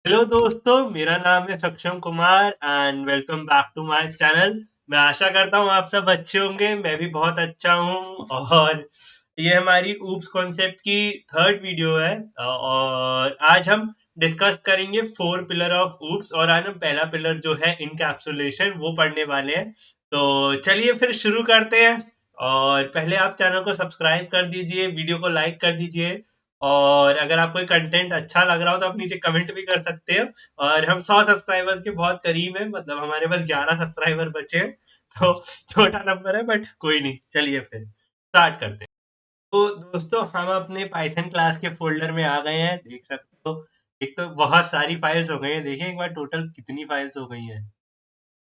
Hello दोस्तों, मेरा नाम है Saksham Kumar and welcome back to my channel. मैं आशा करता हूँ आप सब अच्छे होंगे। मैं भी बहुत अच्छा हूँ। और ये हमारी ऊप्स कॉन्सेप्ट की थर्ड वीडियो है। और आज हम डिस्कस करेंगे फोर पिलर ऑफ ऊप्स। और आज हम पहला पिलर जो है इनकैप्सुलेशन वो पढ़ने वाले हैं। तो चलिए फिर शुरू करते हैं। और पहले आप चैनल को सब्सक्राइब कर दीजिए, वीडियो को लाइक कर दीजिए। और अगर आपको ये कंटेंट अच्छा लग रहा हो तो आप नीचे कमेंट भी कर सकते हो। और हम 100 सब्सक्राइबर के बहुत करीब हैं, मतलब हमारे पास 11 सब्सक्राइबर बचे हैं। तो छोटा नंबर है बट कोई नहीं, चलिए फिर स्टार्ट करते हैं। तो दोस्तों, हम अपने पाइथन क्लास के फोल्डर में आ गए हैं, देख सकते हो। एक तो बहुत सारी फाइल्स हो गई हैं, देखिए एक बार टोटल कितनी फाइल्स हो गई हैं।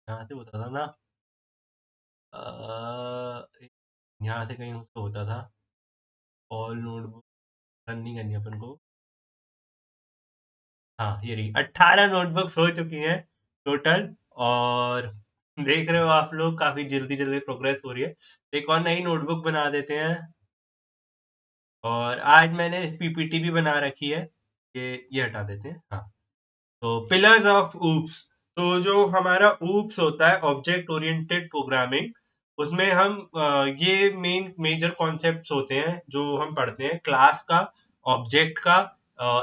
यहाँ से होता था ना, यहाँ से कहीं उससे होता था। ऑल नोटबुक रन नहीं करनी अपन को। हाँ, ये रही 18 नोटबुक्स हो चुकी हैं टोटल। और देख रहे हो आप लोग, काफी जल्दी जल्दी प्रोग्रेस हो रही है। एक और नई नोटबुक बना देते हैं। और आज मैंने पीपीटी भी बना रखी है। ये हटा देते हैं, हाँ। तो पिलर्स ऑफ ऊप्स। तो जो हमारा ऊप्स होता है, ऑब्जेक्ट ओरिएंटेड प्रोग्रामिंग, उसमें हम ये मेन मेजर कॉन्सेप्ट्स होते हैं जो हम पढ़ते हैं। क्लास का, ऑब्जेक्ट का,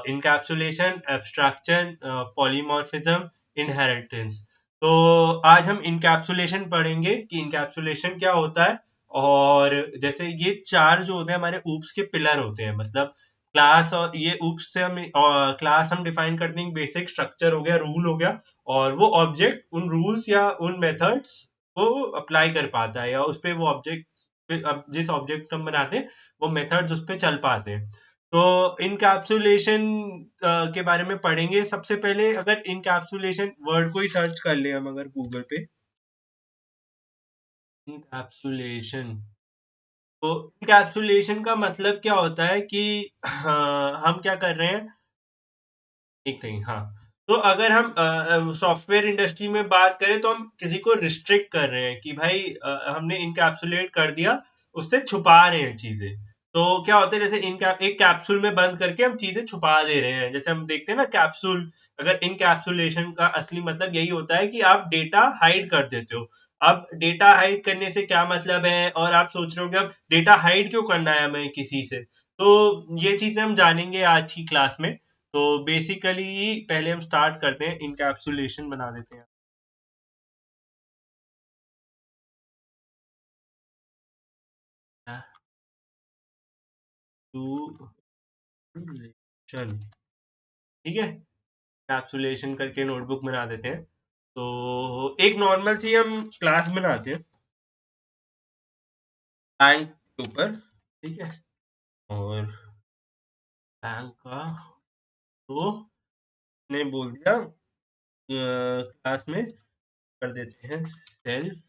इनकैप्सुलेशन, एब्स्ट्रैक्शन, पॉलीमॉर्फिज्म, इनहेरिटेंस। तो आज हम इनकैप्सुलेशन पढ़ेंगे कि इनकैप्सुलेशन क्या होता है। और जैसे ये चार जो होते हैं हमारे ऊप्स के पिलर होते हैं, मतलब क्लास। और ये उप्स से हम क्लास हम डिफाइन करते हैं, बेसिक स्ट्रक्चर हो गया, रूल हो गया। और वो ऑब्जेक्ट उन रूल्स या उन मेथड्स को अप्लाई कर पाता है, या उस पे वो ऑब्जेक्ट, अब जिस ऑब्जेक्ट हम बनाते हैं वो मेथड्स उस पे चल पाते हैं। तो इनकैप्सुलेशन के बारे में पढ़ेंगे। सबसे पहले अगर इनकैप्सुलेशन वर्ड को ही सर्च कर ले हम, अगर गूगल पे इनकैप्सुलेशन। तो इनकैप्सुलेशन का मतलब क्या होता है कि हम क्या कर रहे हैं, एक थिंग, हाँ। तो अगर हम सॉफ्टवेयर इंडस्ट्री में बात करें तो हम किसी को रिस्ट्रिक्ट कर रहे हैं कि भाई हमने इनकैप्सुलेट कर दिया, उससे छुपा रहे हैं चीजें। तो क्या होता है, जैसे इनका एक कैप्सूल में बंद करके हम चीजें छुपा दे रहे हैं। जैसे हम देखते हैं ना कैप्सूल। अगर इनकैप्सुलेशन का असली मतलब यही होता है कि आप डेटा हाइड कर देते हो। अब डेटा हाइड करने से क्या मतलब है, और आप सोच रहे हो कि अब डेटा हाइड क्यों करना है हमें किसी से। तो ये चीजें हम जानेंगे आज की क्लास में। तो बेसिकली पहले हम स्टार्ट करते हैं, इनकैप्सुलेशन बना देते हैं। कैप्सुलेशन, ठीक है। कैप्सुलेशन करके नोटबुक बना देते हैं। तो एक नॉर्मल सी हम क्लास बनाते हैं बैंक के ऊपर, ठीक है। और बैंक का, तो ने बोल दिया क्लास में कर देते हैं सेल्फ,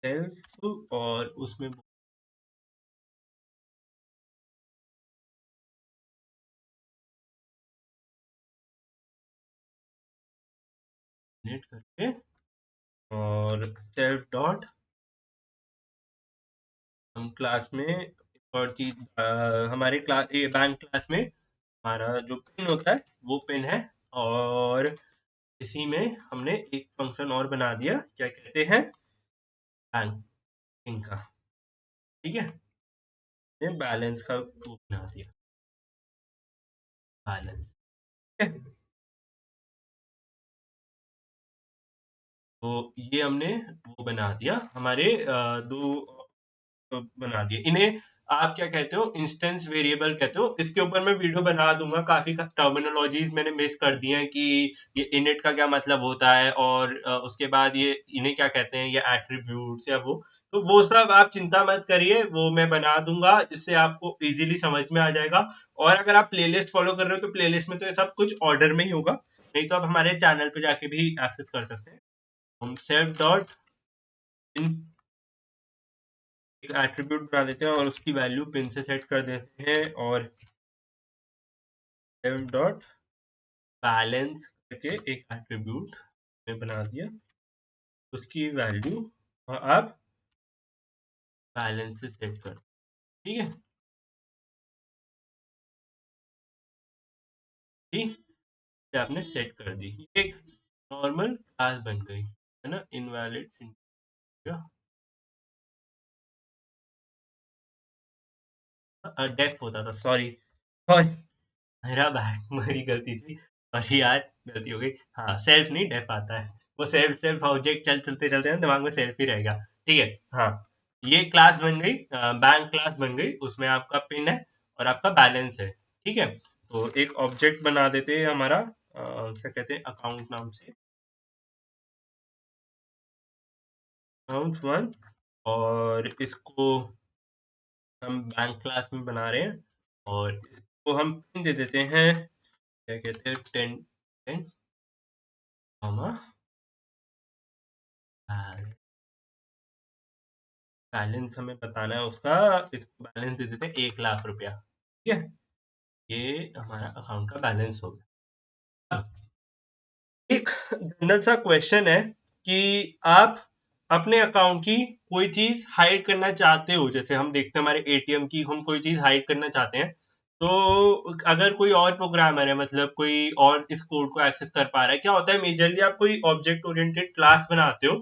सेल्फ। और उसमें नेट करके, और सेल्फ डॉट, हम क्लास में एक और चीज, हमारे क्लास ये बैंक क्लास में हमारा जो पिन होता है वो पिन है। और इसी में हमने एक फंक्शन और बना दिया, क्या कहते हैं, बैंकिंग का, ठीक है। ये बैलेंस का वो बना दिया, बैलेंस, ठीक है। तो ये हमने वो बना दिया हमारे दो तो बना दिए इन्हें। आप क्या कहते हो, इंस्टेंस वेरिएबल कहते हो। इसके ऊपर मैं वीडियो बना दूंगा, काफी टर्मिनोलॉजीज मैंने मिस कर दी हैं कि ये इनिट का क्या मतलब होता है, और उसके बाद ये इन्हें क्या कहते हैं, ये एट्रीब्यूट्स या वो। तो वो सब आप चिंता मत करिए, वो मैं बना दूंगा, जिससे आपको इजीली समझ में आ जाएगा। और अगर आप प्लेलिस्ट फॉलो कर रहे हो तो प्लेलिस्ट में तो ये सब कुछ ऑर्डर में ही होगा, नहीं तो आप हमारे चैनल पे जाके भी एक्सेस कर सकते हैं। हम सेल्फ डॉट इन एक एट्रीब्यूट बना देते हैं और उसकी वैल्यू पिन से सेट कर देते हैं। और सेल्फ डॉट बैलेंस करके एक एट्रीब्यूट में बना दिया, उसकी वैल्यू आप बैलेंस से सेट कर, ठीक है। ठीक। से आपने सेट कर दी, एक नॉर्मल क्लास बन गई है ना, इनवैलिड डेफ होता था, सॉरी, मेरा बैड मेरी गलती थी, और यार गलती हो गई। हाँ, सेल्फ नहीं डेफ आता है, वो सेल्फ सेल्फ ऑब्जेक्ट चलते चलते ना दिमाग में सेल्फ ही रहेगा। ठीक है, हाँ, ये क्लास बन गई, बैंक क्लास बन गई, उसमें आपका पिन है और आपका बैलेंस है। ठीक है, तो एक ऑब्जेक्ट बना देते हैं हमारा, क्या कहते हैं, अकाउंट नाम से, अकाउंट वन, और इसको हम बैंक क्लास में बना रहे हैं, और इसको हम पिन दे देते हैं, क्या कहते हैं, 10 10 कॉमा बैलेंस हमें बताना है उसका, इसको बैलेंस दे देते हैं 1 लाख रुपया। ठीक है, ये हमारा अकाउंट का बैलेंस हो गया। एक जनरल सा क्वेश्चन है कि आप अपने अकाउंट की कोई चीज हाइड करना चाहते हो, जैसे हम देखते हैं हमारे एटीएम की, हम कोई चीज हाइड करना चाहते हैं, तो अगर कोई और प्रोग्रामर है, मतलब कोई और इस कोड को एक्सेस कर पा रहा है, क्या होता है मेजरली आप कोई ऑब्जेक्ट ओरिएंटेड क्लास बनाते हो,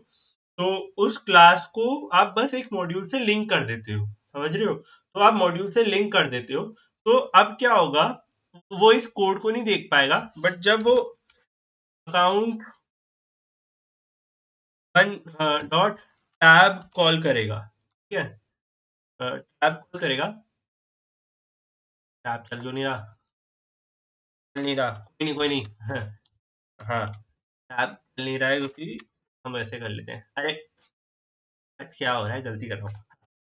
तो उस क्लास को आप बस एक मॉड्यूल से लिंक कर देते हो, समझ रहे हो, तो आप मॉड्यूल से लिंक कर देते हो, तो अब क्या होगा, वो इस कोड को नहीं देख पाएगा, बट जब वो account one dot tab call करेगा, ठीक है, टैब कॉल करेगा, टैब चल जो नहीं रहा, चल नहीं रहा, कोई नहीं हाँ, टैब चल नहीं रहा है क्योंकि हम ऐसे कर लेते हैं, अरे क्या हो रहा है, गलती कर रहा हूँ,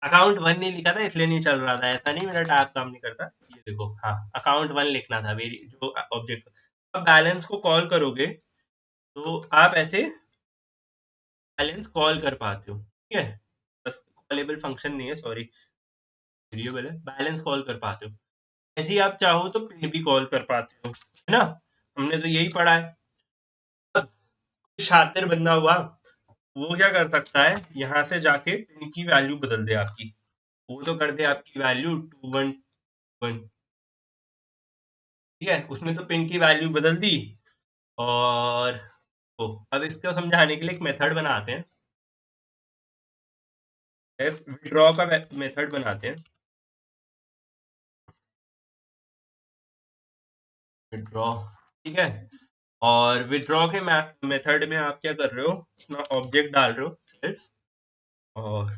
अकाउंट वन नहीं लिखा था इसलिए नहीं चल रहा था, ऐसा नहीं मेरा टैब काम नहीं करता, ये देखो, हाँ, अकाउंट वन लिखना था मेरी जो ऑब्जेक्ट। अब बैलेंस को कॉल करोगे तो आप ऐसे बैलेंस कॉल कर पाते हो, ठीक है, बस कॉलेबल फंक्शन नहीं है, सॉरी, वेरिएबल है, बैलेंस कॉल कर पाते हो, ऐसे ही आप चाहो तो पिन भी कॉल कर पाते हो, है ना, हमने तो यही पढ़ा है। अब शातिर बंदा हुआ, वो क्या कर सकता है, यहाँ से जाके पिन की वैल्यू बदल दे आपकी, वो तो कर दे आपकी वैल्यू 211, ठीक है, उसने तो पिन की वैल्यू बदल दी, और तो अब इसको समझाने के लिए एक मेथड बनाते हैं, विड्रॉ का मेथड बनाते हैं, विड्रॉ, ठीक है, और विड्रॉ के मेथड में आप क्या कर रहे हो, अपना ऑब्जेक्ट डाल रहे हो सिर्फ, और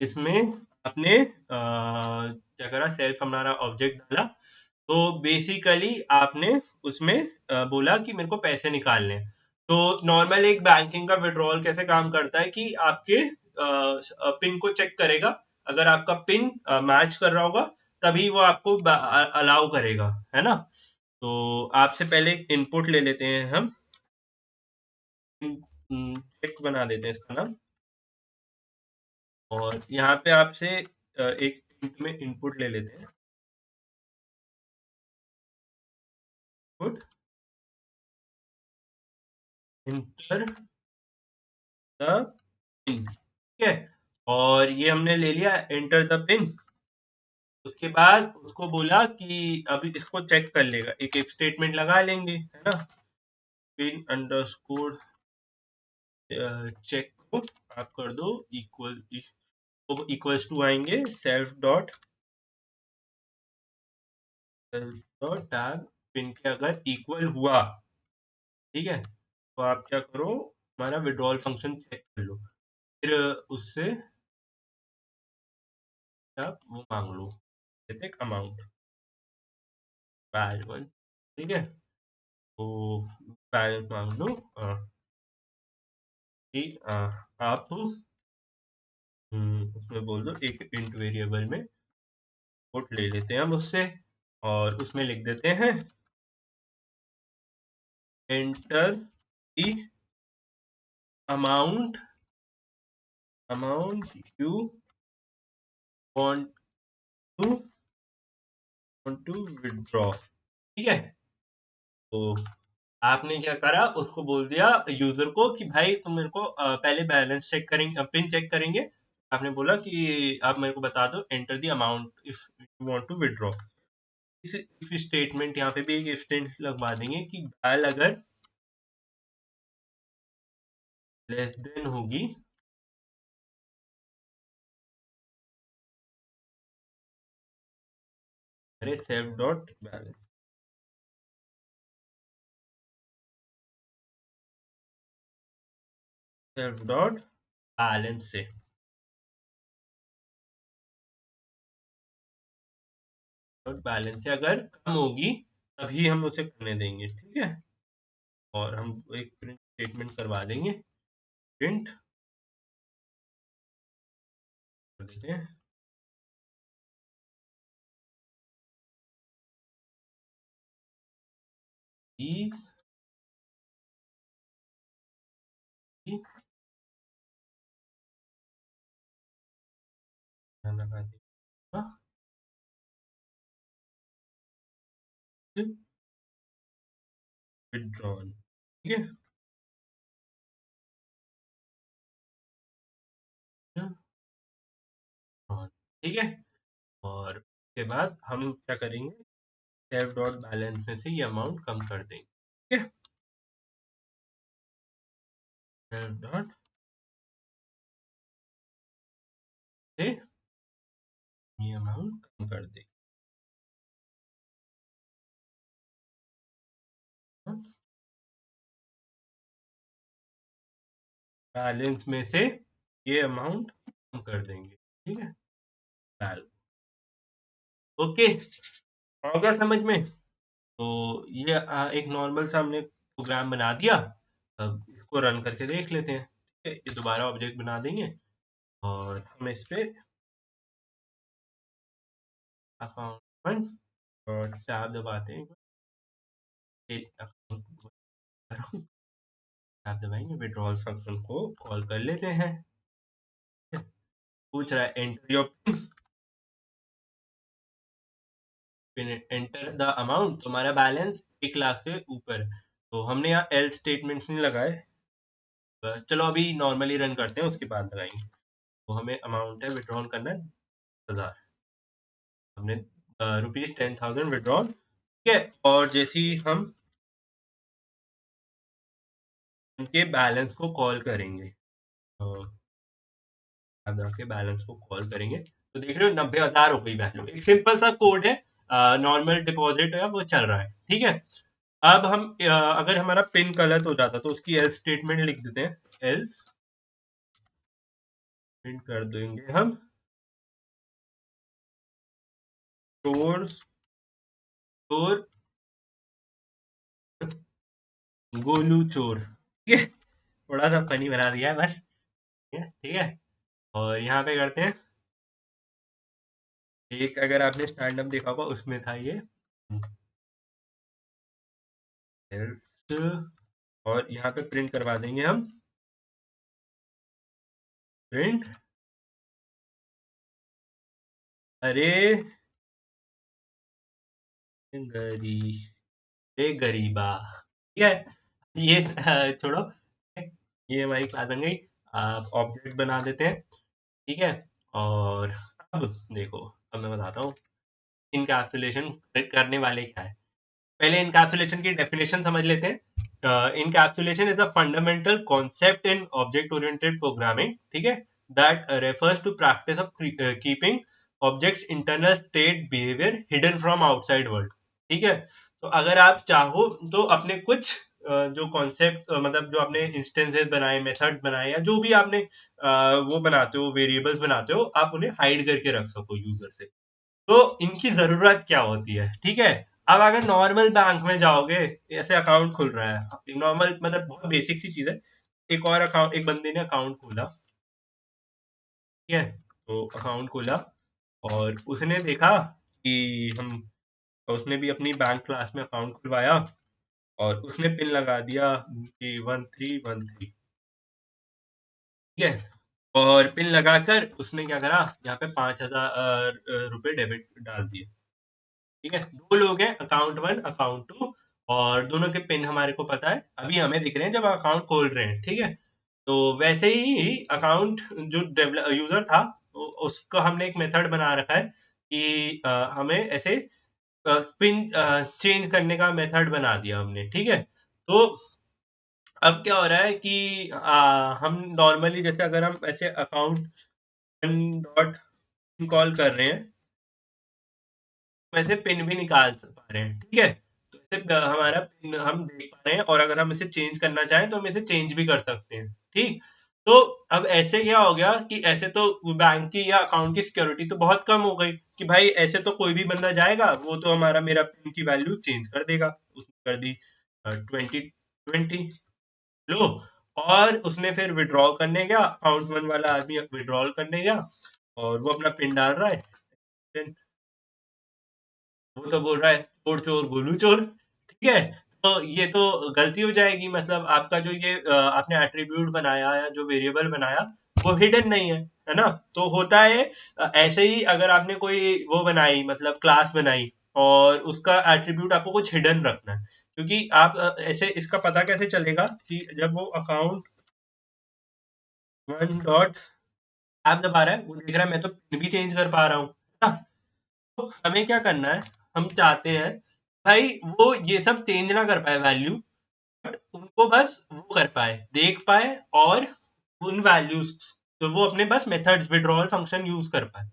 इसमें आपने क्या करा, सेल्फ हमारा ऑब्जेक्ट डाला, तो बेसिकली आपने उसमें बोला कि मेरे को पैसे निकालने हैं। तो नॉर्मल एक बैंकिंग का विड्रॉल कैसे काम करता है कि आपके पिन को चेक करेगा, अगर आपका पिन मैच कर रहा होगा तभी वो आपको अलाउ करेगा, है ना, तो आपसे पहले एक इनपुट ले लेते हैं हम, चेक बना देते हैं इसका नाम, और यहाँ पे आपसे एक int में इनपुट ले लेते हैं, इनपुट इंटर द पिन, ठीक है, और ये हमने ले लिया एंटर द पिन, उसके बाद उसको बोला कि अभी इसको चेक कर लेगा, एक एक स्टेटमेंट लगा लेंगे, है ना, पिन अंडरस्कोर चेक को आप कर दो इक्वल, इक्वल्स टू आएंगे सेल्फ डॉट टैग पिन के अगर इक्वल हुआ, ठीक है, तो आप क्या करो, हमारा विड्रॉल फंक्शन चेक कर लो, फिर उससे आप वो मांग लो, जैसे अमाउंट बैलेंस, ठीक है, तो बैलेंस मांग लो, कि आप उसमें बोल दो एक इंट वेरिएबल में पुट ले लेते हैं हम उससे, और उसमें लिख देते हैं enter the amount, amount you want to withdraw, ठीक है, तो आपने क्या करा, उसको बोल दिया यूजर को कि भाई तुम मेरे को पहले बैलेंस चेक करेंगे, पिन चेक करेंगे, आपने बोला कि आप मेरे को बता दो enter the amount if you want to withdraw, इस इफ स्टेटमेंट यहाँ पे भी एक स्टेटमेंट लगवा देंगे कि बैल अगर लेस देन होगी अरे self dot balance self dot balance से डॉट बैलेंस से अगर कम होगी तभी हम उसे करने देंगे, ठीक है। और हम एक प्रिंट स्टेटमेंट करवा देंगे, प्रिंट कर देते हैं इज लगा देगा विड्रॉन, ठीक है। हाँ, ठीक है। और उसके बाद हम क्या करेंगे, सेव डॉट बैलेंस में से ये अमाउंट कम कर देंगे, ठीक है। सेव डॉट से ये अमाउंट कम कर देंगे, बैलेंस में से ये अमाउंट कम कर देंगे, ठीक है। बैल ओके, आ गया समझ में। तो ये एक नॉर्मल सा हमने प्रोग्राम बना दिया। अब इसको रन करके देख लेते हैं, ठीक है। ये दोबारा ऑब्जेक्ट बना देंगे और हम इस पे अकाउंट और टैब दबाते हैं, टैब दबाएंगे, विड्रॉल फंक्शन को कॉल कर लेते हैं। पूछ रहा है enter your pin, enter the amount. तुम्हारा बैलेंस 1 लाख से ऊपर है, तो हमने यहाँ एल स्टेटमेंट्स नहीं लगाए। चलो अभी नॉर्मली रन करते हैं, उसके बाद लगाएंगे। तो हमें अमाउंट है विड्रॉल करना है 10,000, हमने ₹10,000 विड्रॉल, ठीक है। और जैसे ही हम उनके बैलेंस को कॉल करेंगे, के बैलेंस को कॉल करेंगे, तो देख रहे हो 90,000 हो गई वैल्यू। एक सिंपल सा कोड है, नॉर्मल डिपॉजिट है वो चल रहा है, ठीक है। अब हम अगर हमारा पिन गलत हो जाता तो उसकी एल्स स्टेटमेंट लिख देते हैं, एल्स प्रिंट कर देंगे हम चोर चोर गोलू चोर, ठीक है। थोड़ा सा फनी बना दिया है बस, ठीक है। और यहाँ पे करते हैं एक, अगर आपने स्टैंड अप देखा होगा उसमें था ये else, और यहाँ पे प्रिंट करवा देंगे हम प्रिंट अरे गरी गरीबा, ठीक है। ये छोड़ो, ये हमारी क्लास बन गई। आप ऑब्जेक्ट बना देते हैं, ठीक है। और अब देखो, अब मैं बताता हूँ इनकैप्सुलेशन करने वाले क्या है। पहले इनकैप्सुलेशन की डेफिनेशन समझ लेते हैं। Encapsulation is a fundamental concept in object oriented programming, ठीक है, that refers to practice of keeping objects internal state behaviour hidden from outside world, ठीक है। तो अगर आप चाहो तो अपने कुछ जो कॉन्सेप्ट मतलब जो आपने इंस्टेंसेस बनाए, मेथड्स बनाए, या जो भी आपने वो बनाते हो, वेरिएबल्स बनाते हो, आप उन्हें हाइड करके रख सको यूजर से। तो इनकी जरूरत क्या होती है, ठीक है। अब अगर नॉर्मल बैंक में जाओगे, ऐसे अकाउंट खुल रहा है नॉर्मल, मतलब बहुत बेसिक सी चीज है। एक और अकाउंट, एक बंदे ने अकाउंट खोला, ठीक है। तो अकाउंट खोला और उसने देखा कि हम, उसने भी अपनी बैंक क्लास में अकाउंट खुलवाया और उसने पिन लगा दिया कि 1313, ठीक है। और पिन लगाकर उसने क्या करा, यहाँ पे 5,000 रुपए डेबिट डाल दिए, ठीक है। दो लोग हैं, अकाउंट वन अकाउंट टू, और दोनों के पिन हमारे को पता है, अभी हमें दिख रहे हैं जब अकाउंट खोल रहे हैं, ठीक है। तो वैसे ही अकाउंट जो यूजर था उसका हमने एक मेथड बना रखा है कि हमें ऐसे पिन चेंज करने का मेथड बना दिया हमने, ठीक है। तो अब क्या हो रहा है कि हम नॉर्मली जैसे अगर हम ऐसे अकाउंट डॉट कॉल कर रहे हैं, वैसे पिन भी निकाल पा रहे हैं, ठीक है। तो ऐसे हमारा पिन हम देख पा रहे हैं, और अगर हम इसे चेंज करना चाहें तो हम इसे चेंज भी कर सकते हैं, ठीक। तो अब ऐसे क्या हो गया कि ऐसे तो बैंक की या अकाउंट की सिक्योरिटी तो बहुत कम हो गई कि भाई ऐसे तो कोई भी बंदा जाएगा, वो तो हमारा मेरा पिन की वैल्यू चेंज कर देगा। उसने कर दी 2020, लो। और उसने फिर विड्रॉ करने गया, अकाउंट वन वाला आदमी विड्रॉल करने गया, और वो अपना पिन डाल रहा है, वो तो बोल रहा है चोर चोर गोलू चोर, ठीक है। तो ये तो गलती हो जाएगी, मतलब आपका जो ये आपने एट्रीब्यूट बनाया या जो वेरिएबल बनाया वो हिडन नहीं है ना। तो होता है ऐसे ही अगर आपने कोई वो बनाई, मतलब क्लास बनाई, और उसका एट्रीब्यूट आपको कुछ हिडन रखना है, क्योंकि आप ऐसे इसका पता कैसे चलेगा कि जब वो अकाउंट वन डॉट ऐप दबा रहा है, वो देख रहा है मैं तो पिन भी चेंज कर पा रहा हूँ, है ना। तो हमें क्या करना है, हम चाहते हैं भाई वो ये सब चेंज ना कर पाए वैल्यू, बट उनको बस वो कर पाए, देख पाए, और उन वैल्यूज तो वो अपने बस मेथड्स विड्रॉल फंक्शन यूज कर पाए,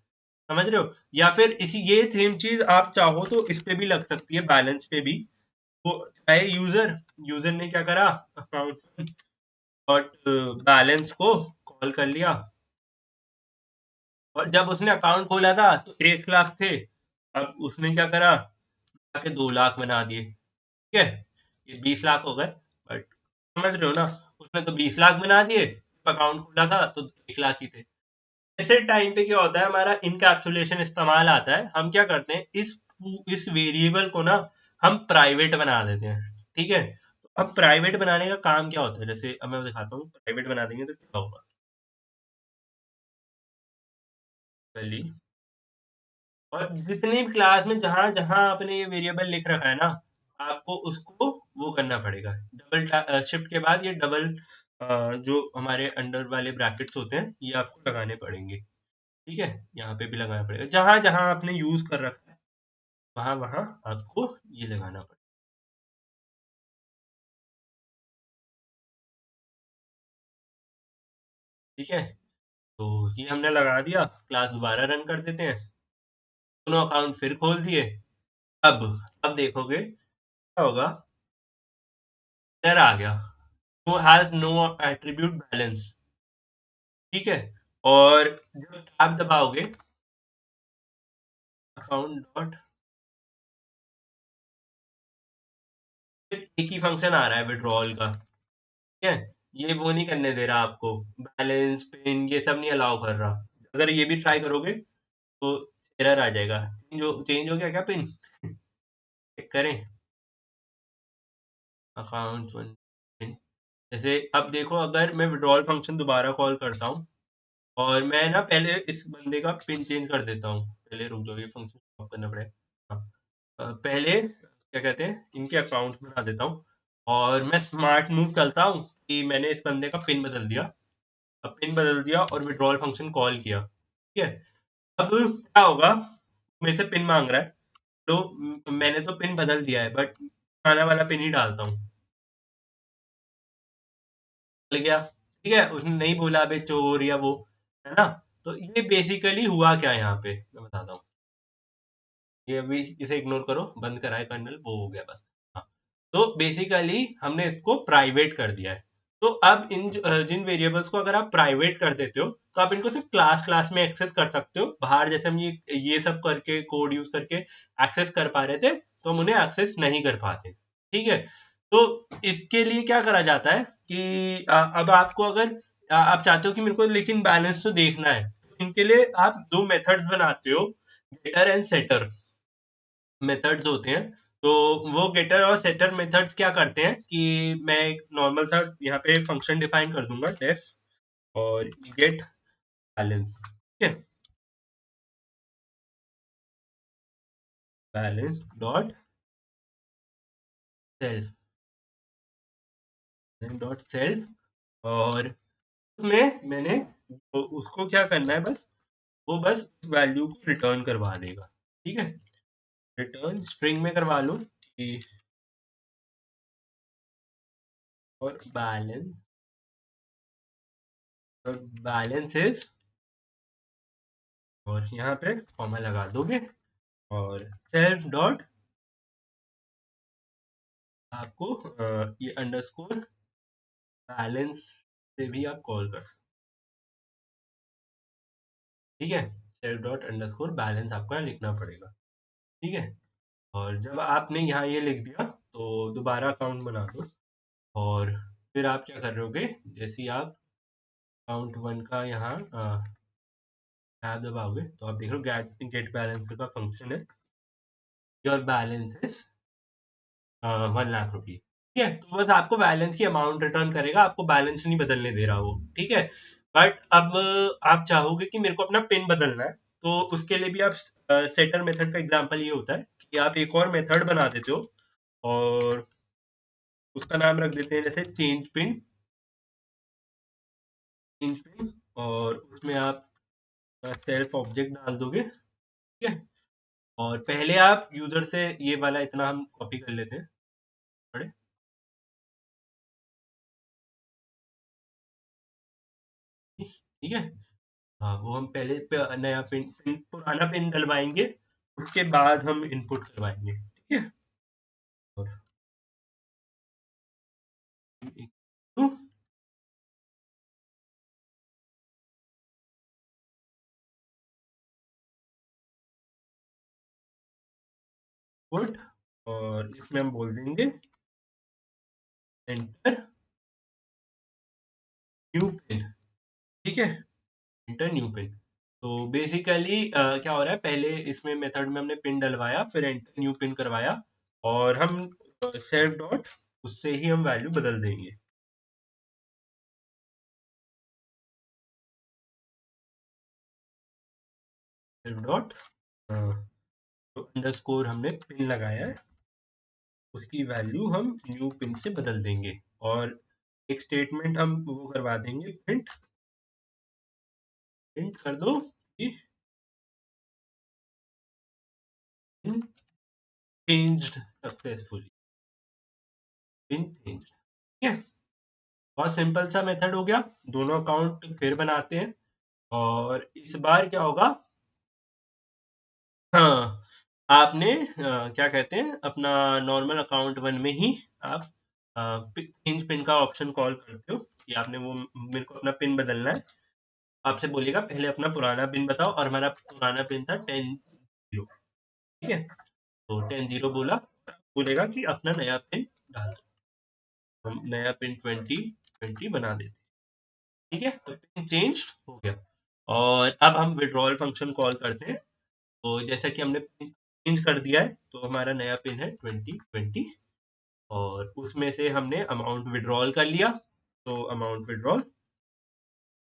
समझ रहे हो। या फिर इसी ये सेम चीज आप चाहो तो इस पे भी लग सकती है, बैलेंस पे भी। वो चाहे यूजर यूजर ने क्या करा, अकाउंट डॉट बैलेंस को कॉल कर लिया, और जब उसने अकाउंट खोला था तो 1 लाख थे, अब उसने क्या करा, के 2 लाख बना दिए, ठीक है। ये 20 लाख हो गए, बट समझ रहे हो ना, उसने तो 20 लाख बना दिए, अकाउंट खोला था तो 1 लाख ही थे। ऐसे टाइम पे क्या होता है, हमारा इनकैप्सुलेशन इस्तेमाल आता है। हम क्या करते हैं, इस वेरिएबल को ना हम प्राइवेट बना देते हैं, ठीक है। अब प्राइवेट बनाने का काम क्या होता है, जैसे अब मैं दिखाता हूँ, प्राइवेट बना देंगे तो क्या होगा। पहली, और जितनी भी क्लास में जहां जहां आपने ये वेरिएबल लिख रखा है ना, आपको उसको वो करना पड़ेगा, डबल शिफ्ट के बाद ये डबल जो हमारे अंडर वाले ब्रैकेट्स होते हैं ये आपको लगाने पड़ेंगे, ठीक है। यहाँ पे भी लगाना पड़ेगा, जहां जहां आपने यूज कर रखा है वहां वहां आपको ये लगाना पड़ेगा, ठीक है। तो ये हमने लगा दिया, क्लास दोबारा रन कर देते हैं, दोनों अकाउंट फिर खोल दिए। अब अब देखोगे क्या होगा, एरर आ गया, no has no attribute balance, ठीक है। और जब आप दबाओगे अकाउंट डॉट, एक ही फंक्शन आ रहा है विड्रॉल का, ठीक है। ये वो नहीं करने दे रहा आपको, बैलेंस पिन ये सब नहीं अलाउ कर रहा। अगर ये भी ट्राई करोगे तो एरर आ जाएगा, जो चेंज हो गया क्या पिन, चेक करें अकाउंट वन पिन। जैसे अब देखो, अगर मैं विड्रॉल फंक्शन दोबारा कॉल करता हूँ, और मैं ना पहले इस बंदे का पिन चेंज कर देता हूँ, पहले रुक जाओ, ये फंक्शन स्टॉप करना पड़ेगा। हाँ, पहले क्या कहते हैं, इनके अकाउंट बना देता हूँ, और मैं स्मार्ट मूव चलता हूँ कि मैंने इस बंदे का पिन बदल दिया। अब पिन बदल दिया और विड्रॉल फंक्शन कॉल किया, ठीक है। अब क्या होगा, मेरे से पिन मांग रहा है, तो मैंने तो पिन बदल दिया है, बट खाना वाला पिन ही डालता हूँ, चल गया, ठीक है। उसने नहीं बोला बे चोर या वो, है ना। तो ये बेसिकली हुआ क्या यहाँ पे मैं बताता हूँ, ये अभी इसे इग्नोर करो, बंद करा है कर्नल, वो हो गया बस। हाँ, तो बेसिकली हमने इसको प्राइवेट कर दिया है। तो अब जिन वेरिएबल्स को अगर आप प्राइवेट कर देते हो, तो आप इनको सिर्फ क्लास क्लास में एक्सेस कर सकते हो, बाहर जैसे हम ये सब करके कोड यूज करके एक्सेस कर पा रहे थे, तो हम उन्हें एक्सेस नहीं कर पाते, ठीक है। तो इसके लिए क्या करा जाता है कि अब आपको अगर आप चाहते हो कि मेरे को लेकिन बैलेंस तो देखना है, तो इनके लिए आप दो मेथड्स बनाते हो, गेटर एंड सेटर मेथड्स होते हैं। तो वो गेटर और सेटर मेथड्स क्या करते हैं कि मैं एक नॉर्मल सा यहाँ पे फंक्शन डिफाइन कर दूंगा, डेफ और गेट बैलेंस, ठीक है। Balance dot self, dot self, और उसमें मैंने उसको क्या करना है, बस वो बस वैल्यू को रिटर्न करवा देगा, ठीक है। रिटर्न स्ट्रिंग में करवा लो कि और बैलेंस इज, और यहाँ पे कॉमा लगा दोगे, और सेल्फ डॉट आपको ये अंडरस्कोर बैलेंस से भी आप कॉल कर, ठीक है। सेल्फ डॉट अंडरस्कोर बैलेंस आपको यहाँ लिखना पड़ेगा, ठीक है। और जब आपने यहाँ ये लिख दिया तो दोबारा अकाउंट बना दो, और फिर आप क्या कर रहे जैसे ही आप अकाउंट वन का यहाँ टैब दबाओगे तो आप देख रहे हो गेट गेट बैलेंस का फंक्शन है, योर बैलेंस इज 1 लाख रुपी, ठीक है। तो बस आपको बैलेंस की अमाउंट रिटर्न करेगा, आपको बैलेंस नहीं बदलने दे रहा वो, ठीक है। बट अब आप चाहोगे कि मेरे को अपना पिन बदलना है, तो उसके लिए भी आप सेटर मेथड का एग्जांपल ये होता है कि आप एक और मेथड बना देते हो, और उसका नाम रख देते हैं जैसे चेंज पिन, और उसमें आप सेल्फ ऑब्जेक्ट डाल दोगे, ठीक है। और पहले आप यूजर से ये वाला इतना हम कॉपी कर लेते हैं, पढ़े, ठीक है। हाँ, वो हम पहले नया पुराना पिन डलवाएंगे, उसके बाद हम इनपुट करवाएंगे, ठीक है। और इनपुट, और इसमें हम बोल देंगे एंटर न्यू पिन, ठीक है। Enter new pin. तो बेसिकली क्या हो रहा है, पहले इसमें मेथड में हमने पिन डलवाया, फिर एंटर न्यू पिन करवाया, और हम सेल्फ डॉट उससे ही हम वैल्यू बदल देंगे, सेल्फ डॉट तो अंडरस्कोर हमने पिन लगाया है, उसकी वैल्यू हम न्यू पिन से बदल देंगे, और एक स्टेटमेंट हम वो करवा देंगे, प्रिंट प्रिंट कर दो कि pin changed successfully, pin changed, ठीक है। बहुत सिंपल सा मेथड हो गया, दोनों अकाउंट फिर बनाते हैं, और इस बार क्या होगा, हाँ, आपने क्या कहते हैं, अपना नॉर्मल अकाउंट वन में ही आप चेंज पिन का ऑप्शन कॉल करते हो कि आपने वो मेरे को अपना पिन बदलना है, आपसे बोलेगा पहले अपना पुराना पिन बताओ, और हमारा पुराना पिन था 10 0, ठीक है। तो 10 0 बोला, बोलेगा कि अपना नया पिन डाल दो, हम नया पिन 20 20 बना देते, ठीक है। तो पिन चेंज हो गया, और अब हम विड्रॉल फंक्शन कॉल करते हैं, तो जैसा कि हमने पिन चेंज कर दिया है, तो हमारा नया पिन है 20 20, और उसमें से हमने अमाउंट विड्रॉल कर लिया, तो अमाउंट विड्रॉल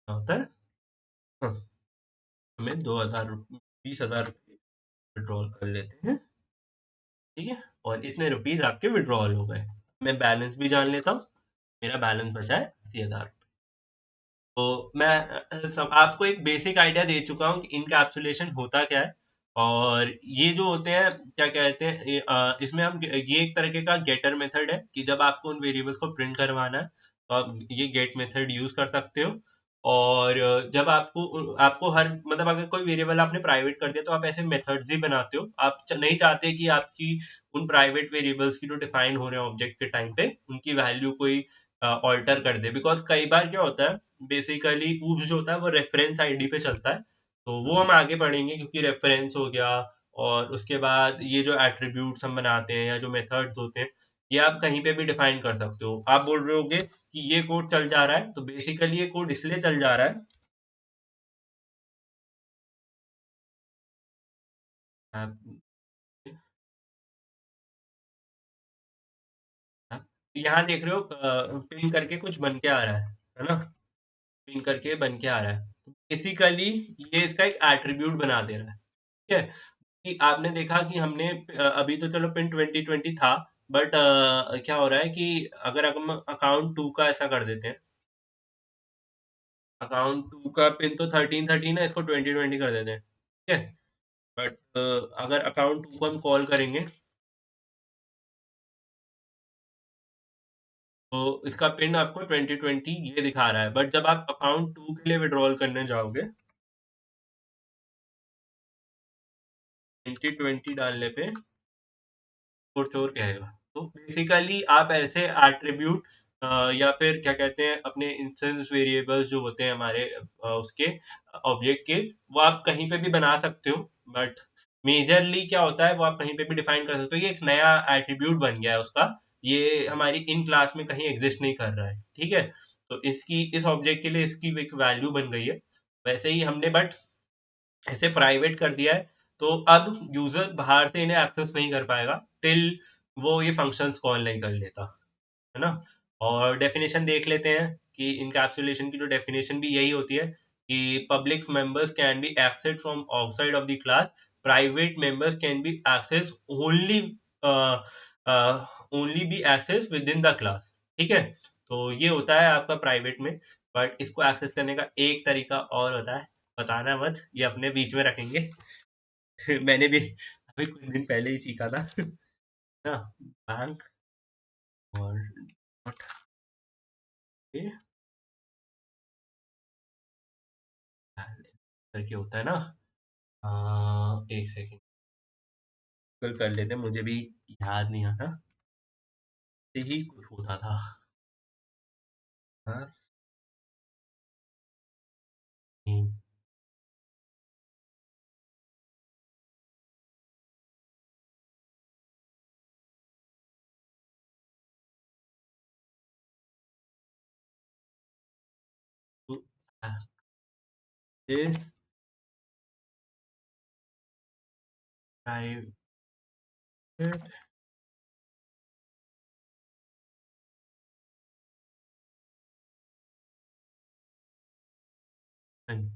होता है, हाँ, हमें 20,000 विड्रॉल कर लेते हैं, ठीक है। और इतने रुपीज आपके विड्रॉल हो गए, मैं बैलेंस भी जान लेता हूँ, मेरा बैलेंस बचा है 80,000। तो मैं आपको एक बेसिक आइडिया दे चुका हूँ कि इनकैप्सुलेशन होता क्या है, और ये जो होते हैं क्या कहते हैं, इसमें हम ये एक तरीके का गेटर मेथड है कि जब आपको उन वेरिएबल्स को प्रिंट करवाना है तो आप ये गेट मेथड यूज कर सकते हो, और जब आपको आपको हर मतलब अगर कोई वेरिएबल आपने प्राइवेट कर दिया तो आप ऐसे मेथड्स ही बनाते हो, आप नहीं चाहते कि आपकी उन प्राइवेट वेरिएबल्स की जो डिफाइन हो रहे हैं ऑब्जेक्ट के टाइम पे उनकी वैल्यू कोई ऑल्टर कर दे, बिकॉज कई बार क्या होता है, बेसिकली ऊप्स जो होता है वो रेफरेंस आईडी पे चलता है, तो वो हम आगे पढ़ेंगे क्योंकि रेफरेंस हो गया, और उसके बाद ये जो एट्रीब्यूट्स हम बनाते हैं या जो मेथड्स होते हैं, ये आप कहीं पे भी डिफाइन कर सकते हो। आप बोल रहे होगे कि ये कोड चल जा रहा है, तो बेसिकली ये कोड इसलिए चल जा रहा है, आप, आप यहाँ देख रहे हो पिन करके कुछ बन के आ रहा है ना, पिन करके बन के आ रहा है, बेसिकली ये इसका एक एट्रीब्यूट बना दे रहा है, ठीक है। कि आपने देखा कि हमने अभी तो चलो पिन 20 20 था, बट क्या हो रहा है कि अगर हम अकाउंट टू का ऐसा कर देते हैं, अकाउंट टू का पिन तो 13 13 है, इसको 20 20 कर देते हैं, ठीक है। बट अगर अकाउंट 2 को हम कॉल करेंगे तो इसका पिन आपको 2020 ये दिखा रहा है, बट जब आप अकाउंट 2 के लिए विड्रॉल करने जाओगे 2020 डालने पे और चोर कहेगा। तो बेसिकली आप ऐसे एट्रीब्यूट या फिर क्या कहते हैं अपने इंस्टेंस वेरिएबल्स जो होते हैं हमारे उसके ऑब्जेक्ट के, वो आप कहीं पे भी बना सकते हो, बट मेजरली क्या होता है वो आप कहीं पे भी डिफाइन कर सकते हो। ये एक नया एट्रीब्यूट बन गया है उसका, ये हमारी इन क्लास में कहीं एग्जिस्ट नहीं कर रहा है, ठीक है। तो इसकी इस ऑब्जेक्ट के लिए इसकी एक वैल्यू बन गई है। वैसे ही हमने बट ऐसे प्राइवेट कर दिया है, तो अब यूजर बाहर से इन्हें एक्सेस नहीं कर पाएगा टिल वो ये फंक्शंस कॉल नहीं कर लेता, है ना। और डेफिनेशन देख लेते हैं कि इनकैप्सुलेशन की जो डेफिनेशन भी यही होती है कि public members can be access from outside of the class, private members can be access only only be access within the class, ठीक है। तो ये होता है आपका प्राइवेट में। बट इसको एक्सेस करने का एक तरीका और होता है, बताना मत, ये अपने बीच में रखेंगे। मैंने भी अभी कुछ दिन पहले ही सीखा था ना, बैंक और डॉट के करके होता है ना। एक सेकेंड कर लेते हैं, मुझे भी याद नहीं आता, यही कुछ होता था। हाँ, नहीं, तो, this private and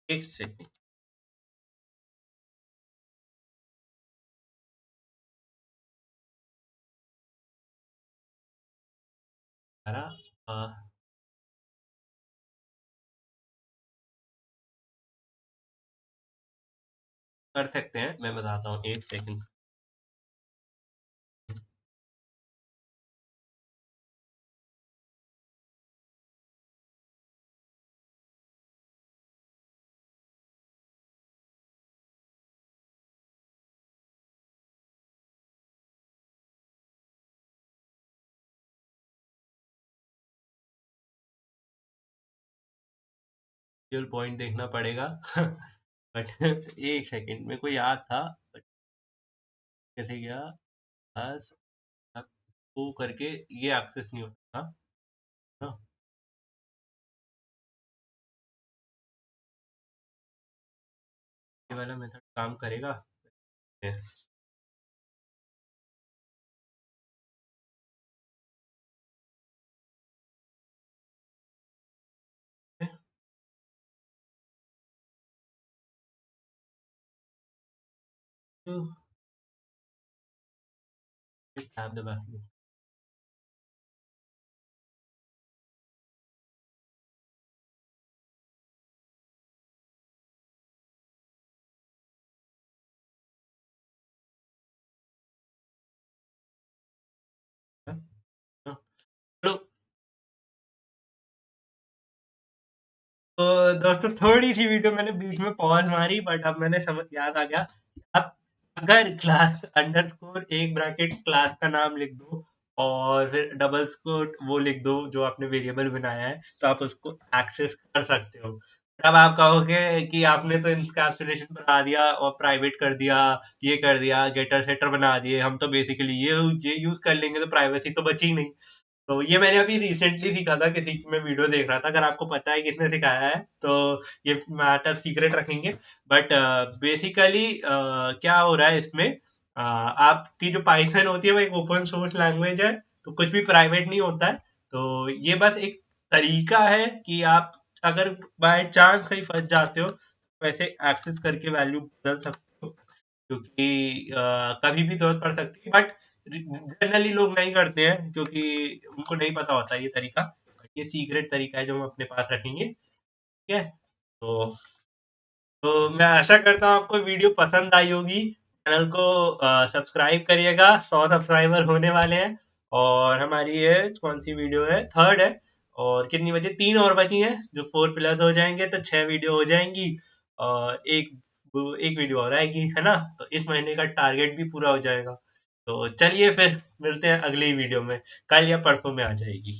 एक सेकेंड हमारा कर सकते हैं, मैं बताता हूँ, एक सेकेंड। पॉइंट देखना पड़ेगा बट एक सेकेंड मेरे को याद था, बट कैसे गया, बस अब वो करके ये एक्सेस नहीं हो सकता ना। ये वाला मेथड काम करेगा। तो टैब दबा के हाँ, चलो। तो दोस्तों थोड़ी सी वीडियो मैंने बीच में पॉज मारी, बट अब मैंने समझ याद आ गया। अब अगर क्लास अंडरस्कोर एक ब्रैकेट क्लास का नाम लिख दो और फिर डबल स्कोर वो लिख दो जो आपने वेरिएबल बनाया है, तो आप उसको एक्सेस कर सकते हो। तब आप कहोगे कि आपने तो इंकैप्सुलेशन बना दिया और प्राइवेट कर दिया, ये कर दिया, गेटर सेटर बना दिए, हम तो बेसिकली ये यूज कर लेंगे, तो प्राइवेसी तो बची नहीं। तो ये मैंने अभी रिसेंटली सीखा था, किसी की मैं वीडियो देख रहा था। अगर आपको पता है किसने सिखाया है तो ये मैटर सीक्रेट रखेंगे। बट बेसिकली क्या हो रहा है इसमें, आपकी जो पाइथन होती है वो एक ओपन सोर्स लैंग्वेज है, तो कुछ भी प्राइवेट नहीं होता है। तो ये बस एक तरीका है कि आप अगर बाय चांस कहीं फंस जाते हो वैसे एक्सेस करके वैल्यू बदल सकते हो, क्योंकि कभी भी जरूरत पड़ सकती है, बट जनरली लोग नहीं करते हैं क्योंकि उनको नहीं पता होता ये तरीका। ये सीक्रेट तरीका है जो हम अपने पास रखेंगे, ठीक है। तो मैं आशा करता हूँ आपको वीडियो पसंद आई होगी। चैनल को सब्सक्राइब करिएगा, 100 सब्सक्राइबर होने वाले हैं। और हमारी ये कौन सी वीडियो है, थर्ड है। और कितनी बची, 3 और बची हैं, जो 4 प्लस हो जाएंगे तो 6 वीडियो हो जाएंगी। और एक वीडियो और आएगी, है ना। तो इस महीने का टारगेट भी पूरा हो जाएगा। तो चलिए फिर मिलते हैं अगली वीडियो में, कल या परसों में आ जाएगी।